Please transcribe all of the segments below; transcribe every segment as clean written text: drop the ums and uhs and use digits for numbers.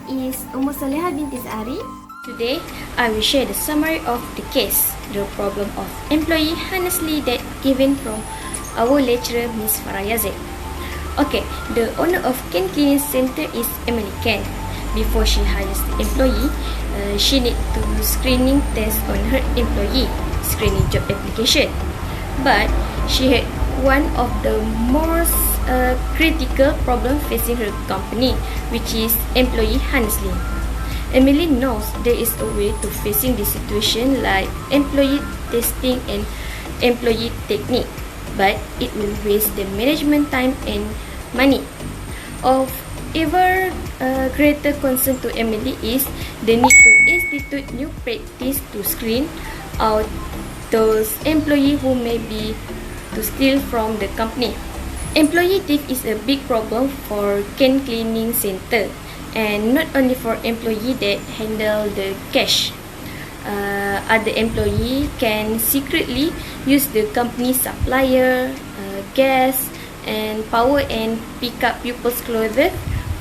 is binti Sari. Today, I will share the summary of the case, the problem of employee honestly that given from our lecturer, Miss Farah Yazit. Okay, the owner of Ken Cleaning Center is Emily Ken. Before she hires the employee, she need to screening test on her employee, screening job application. But she had one of the most critical problem facing her company, which is employee honestly. Emily knows there is a way to facing this situation like employee testing and employee technique, but it will waste the management time and money. Of ever greater concern to Emily is the need to institute new practice to screen out those employees who may be to steal from the company. Employee theft is a big problem for Ken Cleaning Center, and not only for employee that handle the cash. Other employee can secretly use the company supplier, gas and power and pick up people's clothes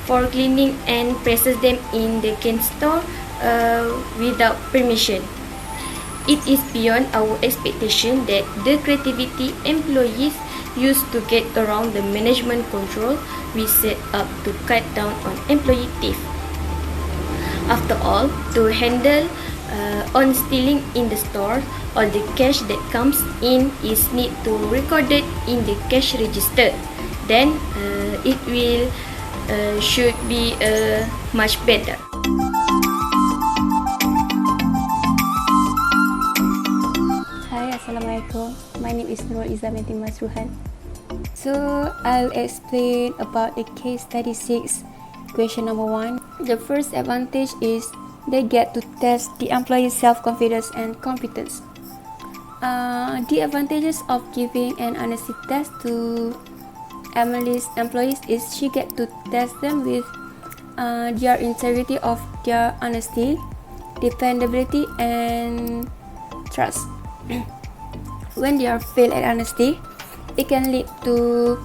for cleaning and presses them in the Ken store without permission. It is beyond our expectation that the creativity employees use to get around the management control we set up to cut down on employee theft. After all, to handle on stealing in the store, all the cash that comes in is need to recorded in the cash register. Then it will should be much better. Hi, assalamualaikum. My name is Nurul Izzah binti Masruhan. So I'll explain about the case study 6. Question number 1. The first advantage is they get to test the employee's self-confidence and competence. The advantages of giving an honesty test to Emily's employees is she get to test them with their integrity of their honesty, dependability and trust. When they are failed at honesty, it can lead to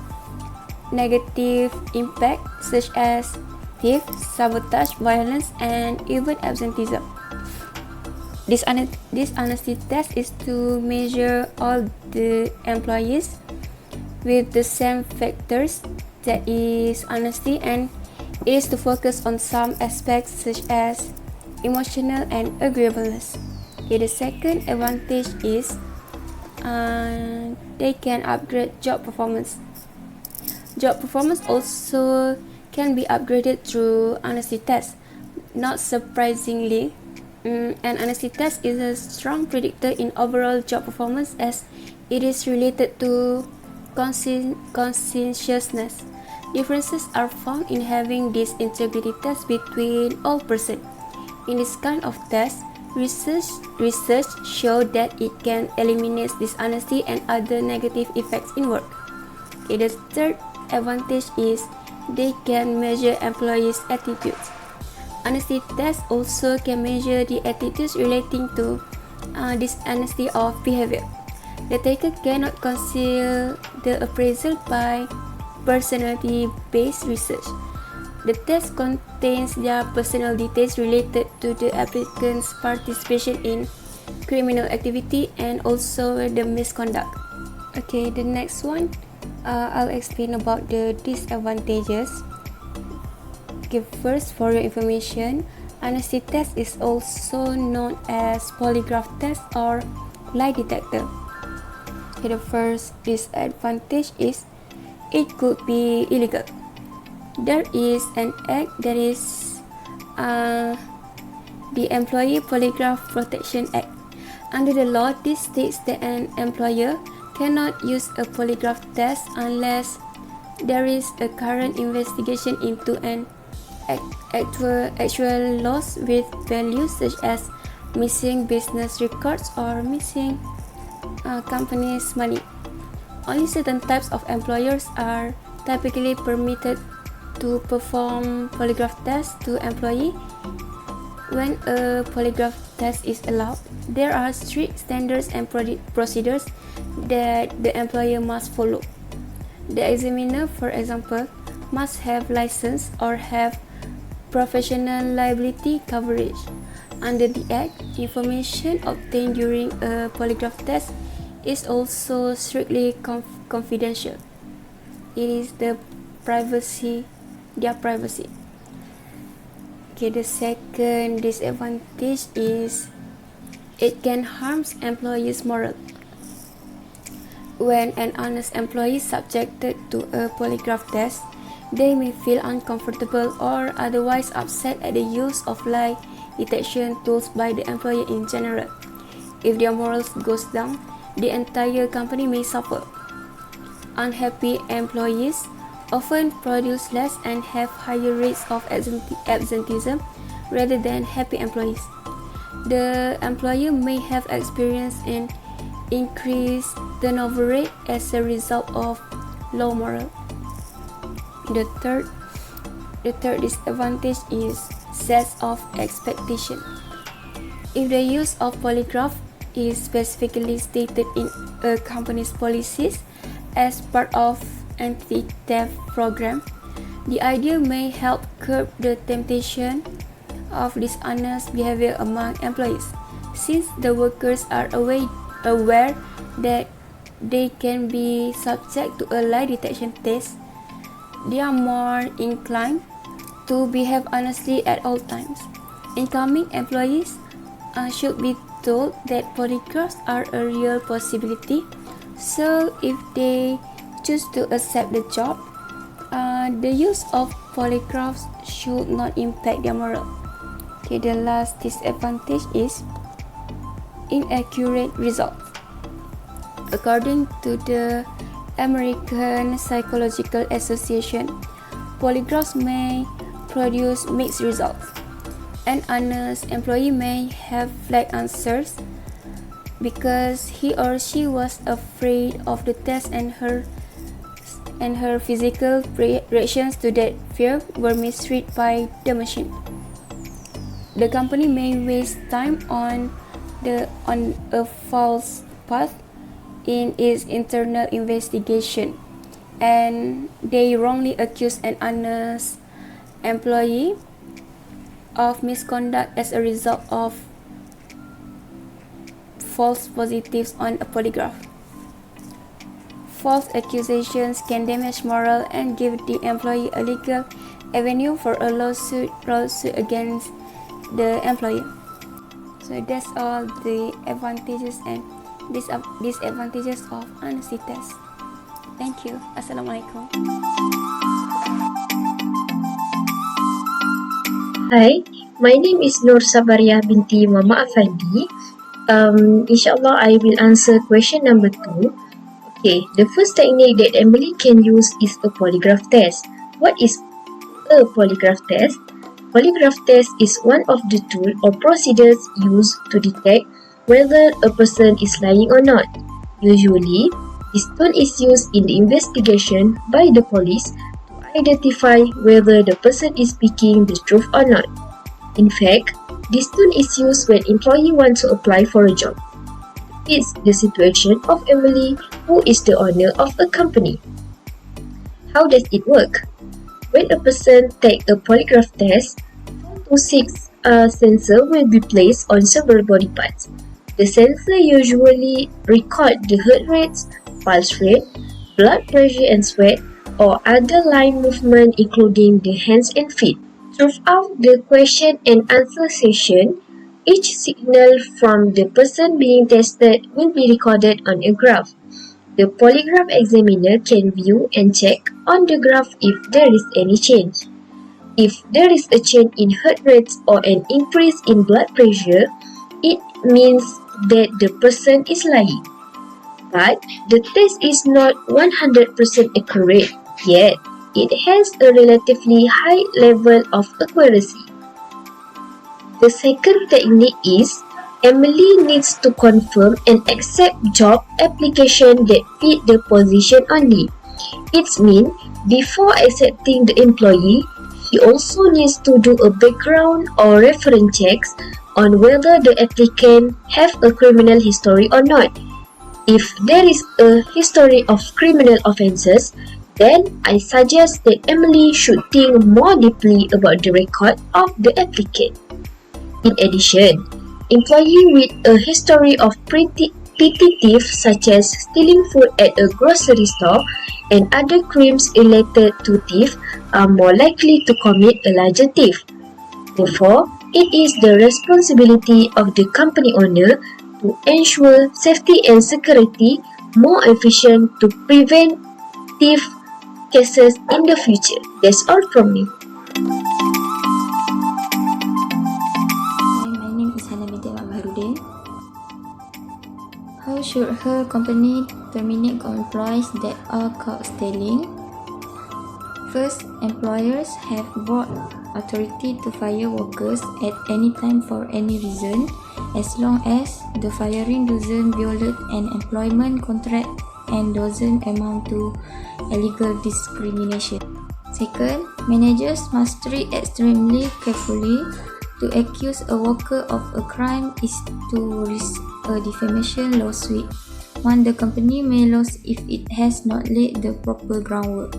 negative impact such as theft, sabotage, violence, and even absenteeism. This honesty test is to measure all the employees with the same factors, that is honesty, and it is to focus on some aspects such as emotional and agreeableness. Okay, the second advantage is they can upgrade job performance. Job performance also can be upgraded through honesty test. Not surprisingly, an honesty test is a strong predictor in overall job performance as it is related to conscientiousness. Differences are found in having this integrity test between all persons. In this kind of test, research show that it can eliminate dishonesty and other negative effects in work. Okay, the third advantage is they can measure employees' attitudes. Honesty tests also can measure the attitudes relating to dishonesty of behavior. The taker cannot conceal the appraisal by personality-based research. The test contains their personal details related to the applicant's participation in criminal activity and also the misconduct. Okay, the next one, I'll explain about the disadvantages. Okay, first, for your information, honesty test is also known as polygraph test or lie detector. Okay, the first disadvantage is it could be illegal. There is an act that is the Employee Polygraph Protection Act. Under the law, this states that an employer cannot use a polygraph test unless there is a current investigation into an actual loss with value such as missing business records or missing company's money. Only certain types of employers are typically permitted to perform polygraph tests to employee. When a polygraph test is allowed, there are strict standards and procedures that the employer must follow. The examiner, for example, must have license or have professional liability coverage. Under the Act, information obtained during a polygraph test is also strictly confidential. It is their privacy. Okay, the second disadvantage is it can harm employees' morale. When an honest employee is subjected to a polygraph test, they may feel uncomfortable or otherwise upset at the use of lie detection tools by the employer in general. If their morals goes down, the entire company may suffer. Unhappy employees often produce less and have higher rates of absenteeism rather than happy employees. The employer may have experienced an increased turnover rate as a result of low morale. The third disadvantage is sets of expectation. If the use of polygraph is specifically stated in a company's policies as part of anti-theft program, the idea may help curb the temptation of dishonest behavior among employees. Since the workers are aware that they can be subject to a lie detection test, they are more inclined to behave honestly at all times. Incoming employees should be told that polygraphs are a real possibility, so if they choose to accept the job, the use of polygraphs should not impact their morale. Okay, the last disadvantage is inaccurate results. According to the American Psychological Association, polygraphs may produce mixed results. An honest employee may have flagged answers because he or she was afraid of the test, and her physical reactions to that fear were misread by the machine. The company may waste time on a false path in its internal investigation, and they wrongly accuse an honest employee of misconduct as a result of false positives on a polygraph. False accusations can damage morale and give the employee a legal avenue for a lawsuit against the employer. So that's all the advantages and disadvantages of honesty test. Thank you. Assalamualaikum. Hi, my name is Nur Sabaria binti Mama Afandi. Inshallah, I will answer question number 2. Okay, the first technique that Emily can use is a polygraph test. What is a polygraph test? Polygraph test is one of the tools or procedures used to detect whether a person is lying or not. Usually, this tool is used in the investigation by the police to identify whether the person is speaking the truth or not. In fact, this tool is used when employee wants to apply for a job. It's the situation of Emily, who is the owner of a company. How does it work? When a person takes a polygraph test, 4 to 6 sensors will be placed on several body parts. The sensor usually record the heart rates, pulse rate, blood pressure and sweat, or other line movement including the hands and feet. Throughout the question and answer session, each signal from the person being tested will be recorded on a graph. The polygraph examiner can view and check on the graph if there is any change. If there is a change in heart rates or an increase in blood pressure, it means that the person is lying. But the test is not 100% accurate yet. It has a relatively high level of accuracy. The second technique is Emily needs to confirm and accept job application that fit the position only. It means before accepting the employee, she also needs to do a background or reference checks on whether the applicant have a criminal history or not. If there is a history of criminal offences, then I suggest that Emily should think more deeply about the record of the applicant. In addition, employee with a history of petty theft such as stealing food at a grocery store and other crimes related to theft are more likely to commit a larger theft. Therefore, it is the responsibility of the company owner to ensure safety and security more efficient to prevent theft cases in the future. That's all from me. Hi, my name is Hana binti Baharudin. How should her company terminate employees that are caught stealing? First, employers have broad authority to fire workers at any time for any reason, as long as the firing doesn't violate an employment contract and doesn't amount to illegal discrimination. Second, managers must treat extremely carefully. To accuse a worker of a crime is to risk a defamation lawsuit, one the company may lose if it has not laid the proper groundwork.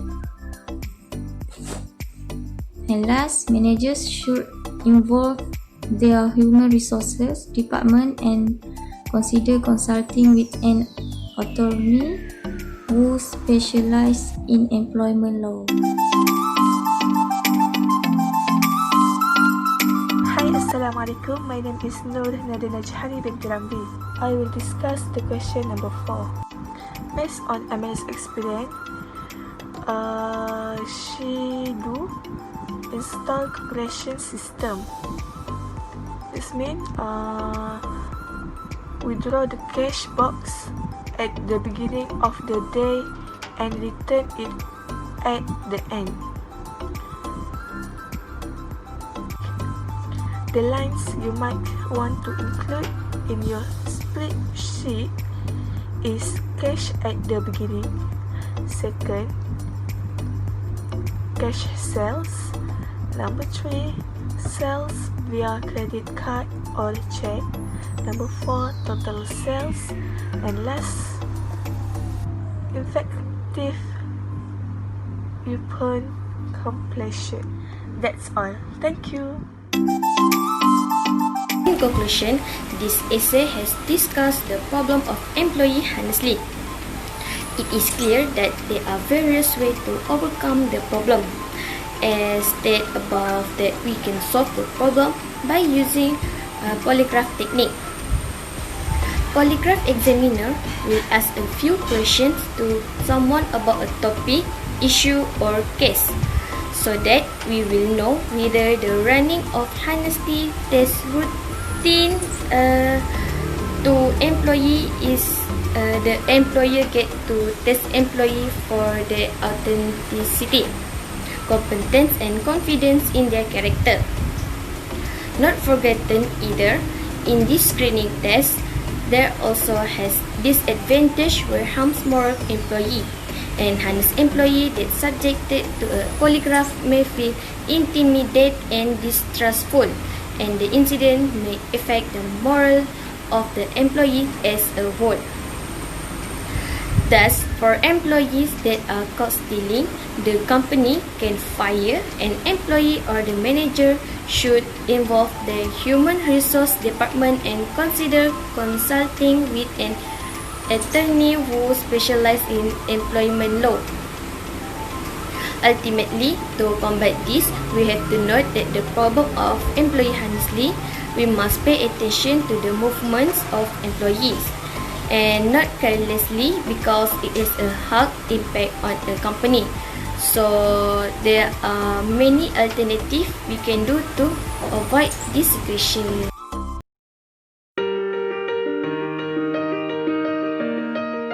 And last, managers should involve their human resources department and consider consulting with an attorney who specializes in employment law. Hi, assalamualaikum. My name is Nur Nada Najhani binti Rambi. I will discuss the question number 4. Based on Amel's experience, she do install calculation system. This means withdraw the cash box at the beginning of the day and return it at the end. The lines you might want to include in your spreadsheet is cash at the beginning. Second, cash sales. Number 3, sales via credit card or check. Number 4, total sales. And last, effective upon completion. That's all. Thank you. In conclusion, this essay has discussed the problem of employee honestly. It is clear that there are various ways to overcome the problem. As stated above, that we can solve the problem by using a polygraph technique. Polygraph examiner will ask a few questions to someone about a topic, issue or case, so that we will know whether the running of honesty test routine to employee is the employer get to test employee for their authenticity, competence and confidence in their character. Not forgotten either, in this screening test, there also has disadvantage where harms moral employee and honest employee that subjected to a polygraph may feel intimidated and distrustful, and the incident may affect the moral of the employee as a whole. Thus, for employees that are caught stealing, the company can fire an employee or the manager should involve the human resource department and consider consulting with an attorney who specializes in employment law. Ultimately, to combat this, we have to note that the problem of employee honestly, we must pay attention to the movements of employees and not carelessly, because it has a hard impact on the company. So there are many alternatives we can do to avoid this situation.